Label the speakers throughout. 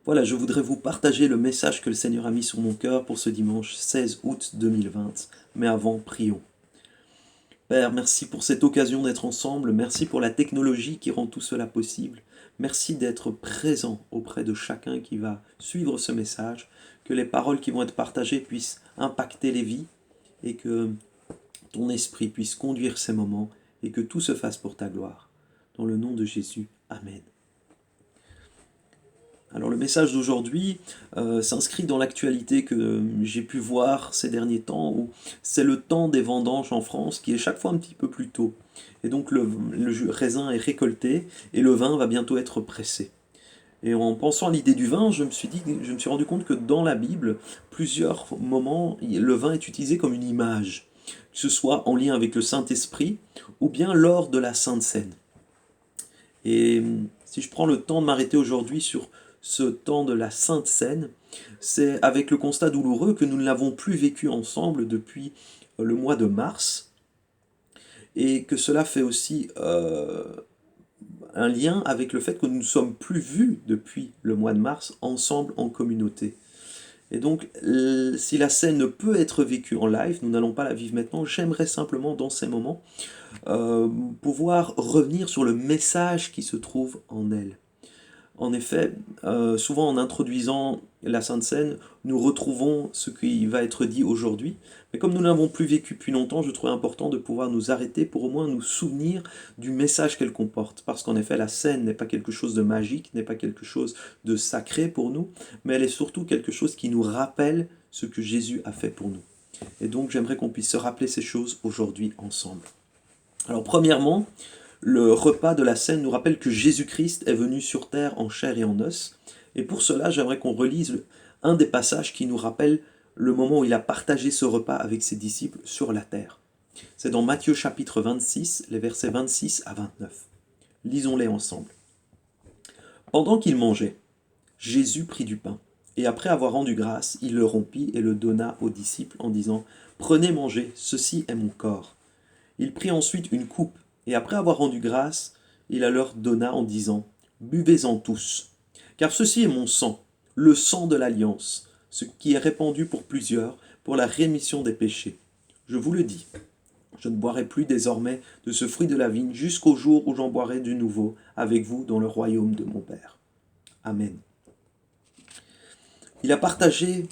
Speaker 1: Voilà, je voudrais vous partager le message que le Seigneur a mis sur mon cœur pour ce dimanche 16 août 2020. Mais avant, prions. Père, merci pour cette occasion d'être ensemble, merci pour la technologie qui rend tout cela possible, merci d'être présent auprès de chacun qui va suivre ce message, que les paroles qui vont être partagées puissent impacter les vies et que ton esprit puisse conduire ces moments et que tout se fasse pour ta gloire. Dans le nom de Jésus, Amen. Alors le message d'aujourd'hui s'inscrit dans l'actualité que j'ai pu voir ces derniers temps, où c'est le temps des vendanges en France qui est chaque fois un petit peu plus tôt. Et donc le raisin est récolté et le vin va bientôt être pressé. Et en pensant à l'idée du vin, je me suis rendu compte que dans la Bible, plusieurs moments, le vin est utilisé comme une image, que ce soit en lien avec le Saint-Esprit ou bien lors de la Sainte Seine. Et si je prends le temps de m'arrêter aujourd'hui sur ce temps de la Sainte Seine, c'est avec le constat douloureux que nous ne l'avons plus vécu ensemble depuis le mois de mars, et que cela fait aussi un lien avec le fait que nous ne sommes plus vus depuis le mois de mars ensemble en communauté. Et donc, si la scène ne peut être vécue en live, nous n'allons pas la vivre maintenant, j'aimerais simplement dans ces moments pouvoir revenir sur le message qui se trouve en elle. En effet, souvent en introduisant la Sainte Seine, nous retrouvons ce qui va être dit aujourd'hui. Mais comme nous ne l'avons plus vécu depuis longtemps, je trouvais important de pouvoir nous arrêter pour au moins nous souvenir du message qu'elle comporte. Parce qu'en effet, la Seine n'est pas quelque chose de magique, n'est pas quelque chose de sacré pour nous, mais elle est surtout quelque chose qui nous rappelle ce que Jésus a fait pour nous. Et donc j'aimerais qu'on puisse se rappeler ces choses aujourd'hui ensemble. Alors premièrement, le repas de la Seine nous rappelle que Jésus-Christ est venu sur terre en chair et en os. Et pour cela, j'aimerais qu'on relise un des passages qui nous rappelle le moment où il a partagé ce repas avec ses disciples sur la terre. C'est dans Matthieu chapitre 26, les versets 26 à 29. Lisons-les ensemble. Pendant qu'il mangeait, Jésus prit du pain, et après avoir rendu grâce, il le rompit et le donna aux disciples en disant « Prenez, mangez, ceci est mon corps ». Il prit ensuite une coupe, et après avoir rendu grâce, il la leur donna en disant « Buvez-en tous, car ceci est mon sang, le sang de l'alliance, ce qui est répandu pour plusieurs, pour la rémission des péchés. Je vous le dis, je ne boirai plus désormais de ce fruit de la vigne jusqu'au jour où j'en boirai de nouveau avec vous dans le royaume de mon Père. » Amen. Il a partagé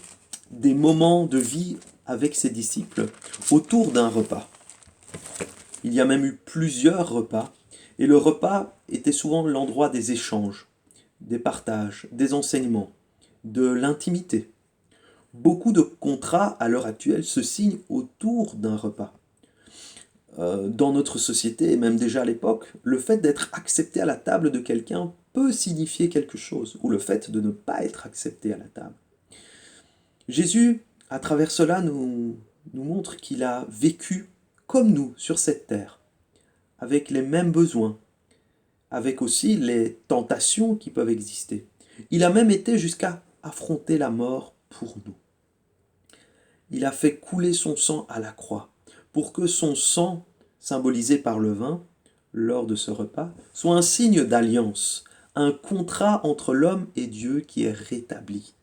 Speaker 1: des moments de vie avec ses disciples autour d'un repas. Il y a même eu plusieurs repas, et le repas était souvent l'endroit des échanges, des partages, des enseignements, de l'intimité. Beaucoup de contrats à l'heure actuelle se signent autour d'un repas. Dans notre société, et même déjà à l'époque, le fait d'être accepté à la table de quelqu'un peut signifier quelque chose, ou le fait de ne pas être accepté à la table. Jésus, à travers cela, nous montre qu'il a vécu comme nous sur cette terre, avec les mêmes besoins, avec aussi les tentations qui peuvent exister. Il a même été jusqu'à affronter la mort pour nous. Il a fait couler son sang à la croix, pour que son sang, symbolisé par le vin, lors de ce repas, soit un signe d'alliance, un contrat entre l'homme et Dieu qui est rétabli.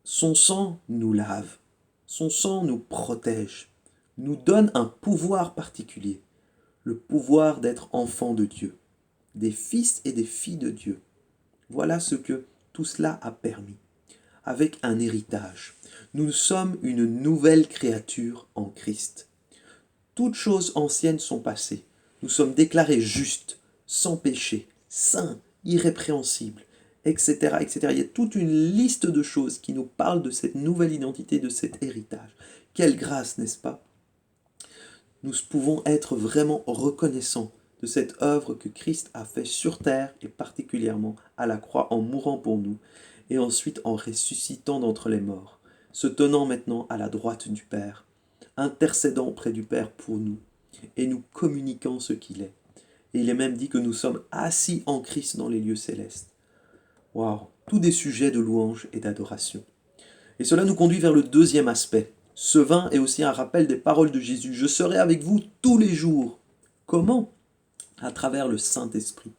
Speaker 1: Son sang nous lave, son sang nous protège, nous donne un pouvoir particulier, le pouvoir d'être enfants de Dieu, des fils et des filles de Dieu. Voilà ce que tout cela a permis, avec un héritage. Nous sommes une nouvelle créature en Christ. Toutes choses anciennes sont passées. Nous sommes déclarés justes, sans péché, saints, irrépréhensibles, etc., etc. Il y a toute une liste de choses qui nous parlent de cette nouvelle identité, de cet héritage. Quelle grâce, n'est-ce pas? Nous pouvons être vraiment reconnaissants de cette œuvre que Christ a faite sur terre et particulièrement à la croix en mourant pour nous et ensuite en ressuscitant d'entre les morts, se tenant maintenant à la droite du Père, intercédant auprès du Père pour nous et nous communiquant ce qu'il est. Et il est même dit que nous sommes assis en Christ dans les lieux célestes. Waouh, tous des sujets de louange et d'adoration. Et cela nous conduit vers le deuxième aspect. Ce vin est aussi un rappel des paroles de Jésus. Je serai avec vous tous les jours. Comment? À travers le Saint-Esprit.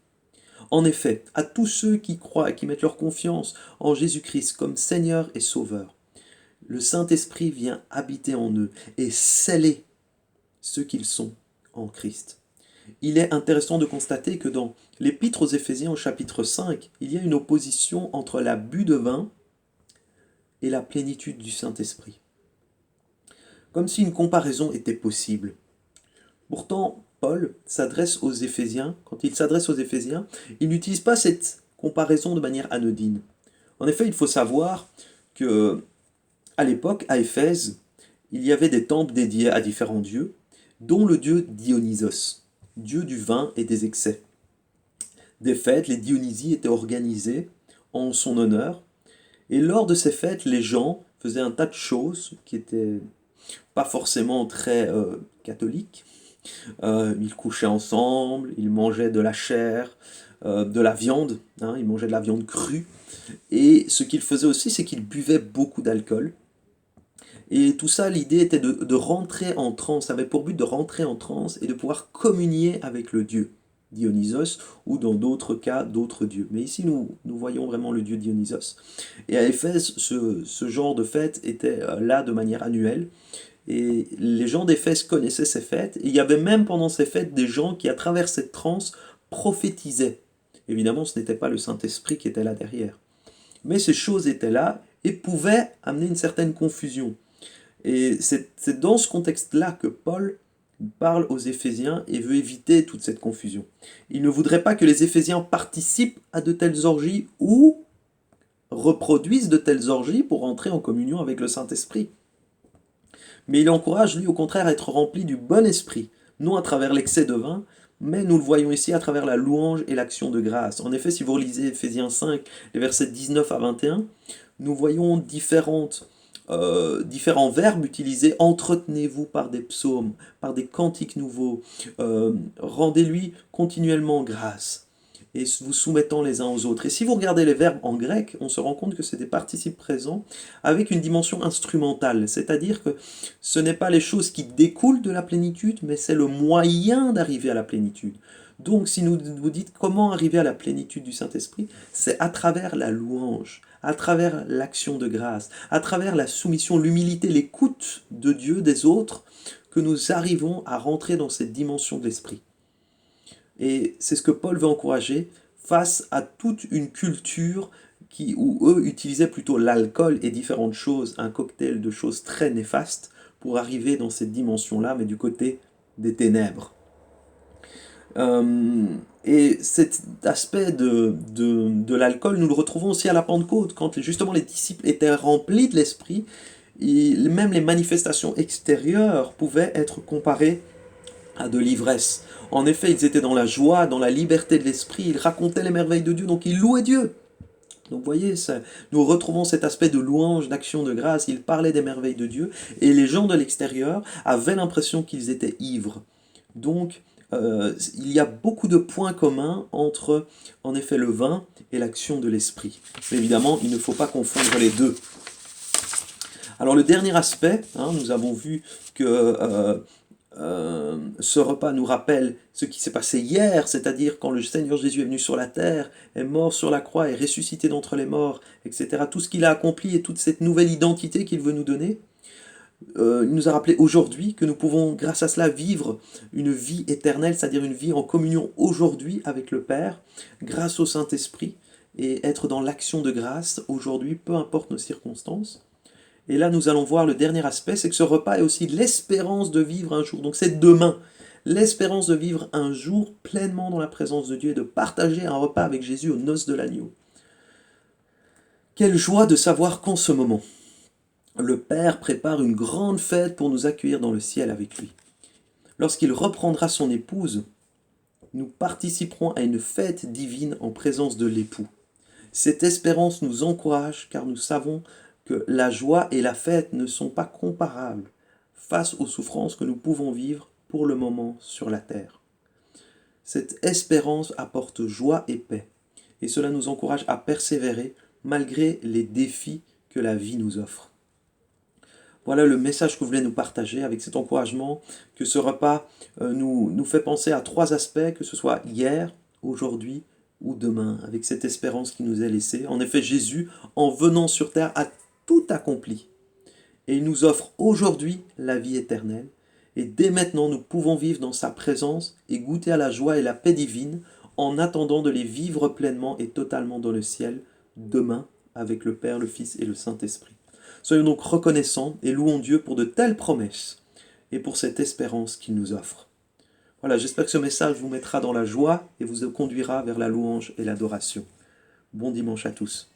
Speaker 1: En effet, à tous ceux qui croient et qui mettent leur confiance en Jésus-Christ comme Seigneur et Sauveur, le Saint-Esprit vient habiter en eux et sceller ce qu'ils sont en Christ. Il est intéressant de constater que dans l'Épître aux Éphésiens au chapitre 5, il y a une opposition entre l'abus de vin et la plénitude du Saint-Esprit. Comme si une comparaison était possible. Pourtant, Paul s'adresse aux Éphésiens, quand il s'adresse aux Éphésiens, il n'utilise pas cette comparaison de manière anodine. En effet, il faut savoir que à l'époque, à Éphèse, il y avait des temples dédiés à différents dieux, dont le dieu Dionysos, dieu du vin et des excès. Des fêtes, les Dionysies étaient organisées en son honneur, et lors de ces fêtes, les gens faisaient un tas de choses qui étaient pas forcément très catholiques. Ils couchaient ensemble, ils mangeaient de la chair, de la viande, hein, ils mangeaient de la viande crue, et ce qu'ils faisaient aussi, c'est qu'ils buvaient beaucoup d'alcool. Et tout ça, l'idée était de rentrer en transe, ça avait pour but de rentrer en transe et de pouvoir communier avec le dieu Dionysos, ou dans d'autres cas, d'autres dieux. Mais ici, nous voyons vraiment le dieu Dionysos. Et à Éphèse, ce genre de fête était là de manière annuelle. Et les gens d'Éphèse connaissaient ces fêtes. Et il y avait même pendant ces fêtes des gens qui, à travers cette transe, prophétisaient. Évidemment, ce n'était pas le Saint-Esprit qui était là derrière. Mais ces choses étaient là et pouvaient amener une certaine confusion. Et c'est dans ce contexte-là que Paul parle aux Éphésiens et veut éviter toute cette confusion. Il ne voudrait pas que les Éphésiens participent à de telles orgies ou reproduisent de telles orgies pour entrer en communion avec le Saint-Esprit. Mais il encourage, lui, au contraire, à être rempli du bon esprit, non à travers l'excès de vin, mais nous le voyons ici à travers la louange et l'action de grâce. En effet, si vous relisez Éphésiens 5, les versets 19 à 21, nous voyons différents verbes utilisés. Entretenez-vous par des psaumes, par des cantiques nouveaux. Rendez-lui continuellement grâce et vous soumettant les uns aux autres. Et si vous regardez les verbes en grec, on se rend compte que c'est des participes présents avec une dimension instrumentale, c'est-à-dire que ce n'est pas les choses qui découlent de la plénitude, mais c'est le moyen d'arriver à la plénitude. Donc si vous dites comment arriver à la plénitude du Saint-Esprit, c'est à travers la louange, à travers l'action de grâce, à travers la soumission, l'humilité, l'écoute de Dieu, des autres, que nous arrivons à rentrer dans cette dimension de l'esprit. Et c'est ce que Paul veut encourager face à toute une culture où eux utilisaient plutôt l'alcool et différentes choses, un cocktail de choses très néfastes, pour arriver dans cette dimension-là, mais du côté des ténèbres. Et cet aspect de l'alcool, nous le retrouvons aussi à la Pentecôte, quand justement les disciples étaient remplis de l'Esprit, même les manifestations extérieures pouvaient être comparées à de l'ivresse. En effet, ils étaient dans la joie, dans la liberté de l'esprit, ils racontaient les merveilles de Dieu, donc ils louaient Dieu. Donc vous voyez, nous retrouvons cet aspect de louange, d'action de grâce, ils parlaient des merveilles de Dieu, et les gens de l'extérieur avaient l'impression qu'ils étaient ivres. Donc, il y a beaucoup de points communs entre, en effet, le vin et l'action de l'esprit. Mais évidemment, il ne faut pas confondre les deux. Alors le dernier aspect, nous avons vu que ce repas nous rappelle ce qui s'est passé hier, c'est-à-dire quand le Seigneur Jésus est venu sur la terre, est mort sur la croix, est ressuscité d'entre les morts, etc. Tout ce qu'il a accompli et toute cette nouvelle identité qu'il veut nous donner. Il nous a rappelé aujourd'hui que nous pouvons, grâce à cela, vivre une vie éternelle, c'est-à-dire une vie en communion aujourd'hui avec le Père, grâce au Saint-Esprit, et être dans l'action de grâce aujourd'hui, peu importe nos circonstances. Et là, nous allons voir le dernier aspect, c'est que ce repas est aussi l'espérance de vivre un jour. Donc c'est demain, l'espérance de vivre un jour pleinement dans la présence de Dieu et de partager un repas avec Jésus aux noces de l'agneau. Quelle joie de savoir qu'en ce moment, le Père prépare une grande fête pour nous accueillir dans le ciel avec lui. Lorsqu'il reprendra son épouse, nous participerons à une fête divine en présence de l'époux. Cette espérance nous encourage car nous savons que la joie et la fête ne sont pas comparables face aux souffrances que nous pouvons vivre pour le moment sur la terre. Cette espérance apporte joie et paix, et cela nous encourage à persévérer malgré les défis que la vie nous offre. Voilà le message que je voulais nous partager avec cet encouragement que ce repas nous fait penser à trois aspects, que ce soit hier, aujourd'hui ou demain, avec cette espérance qui nous est laissée. En effet, Jésus, en venant sur terre, a tout accompli. Et il nous offre aujourd'hui la vie éternelle. Et dès maintenant, nous pouvons vivre dans sa présence et goûter à la joie et la paix divine en attendant de les vivre pleinement et totalement dans le ciel, demain, avec le Père, le Fils et le Saint-Esprit. Soyons donc reconnaissants et louons Dieu pour de telles promesses et pour cette espérance qu'il nous offre. Voilà, j'espère que ce message vous mettra dans la joie et vous conduira vers la louange et l'adoration. Bon dimanche à tous.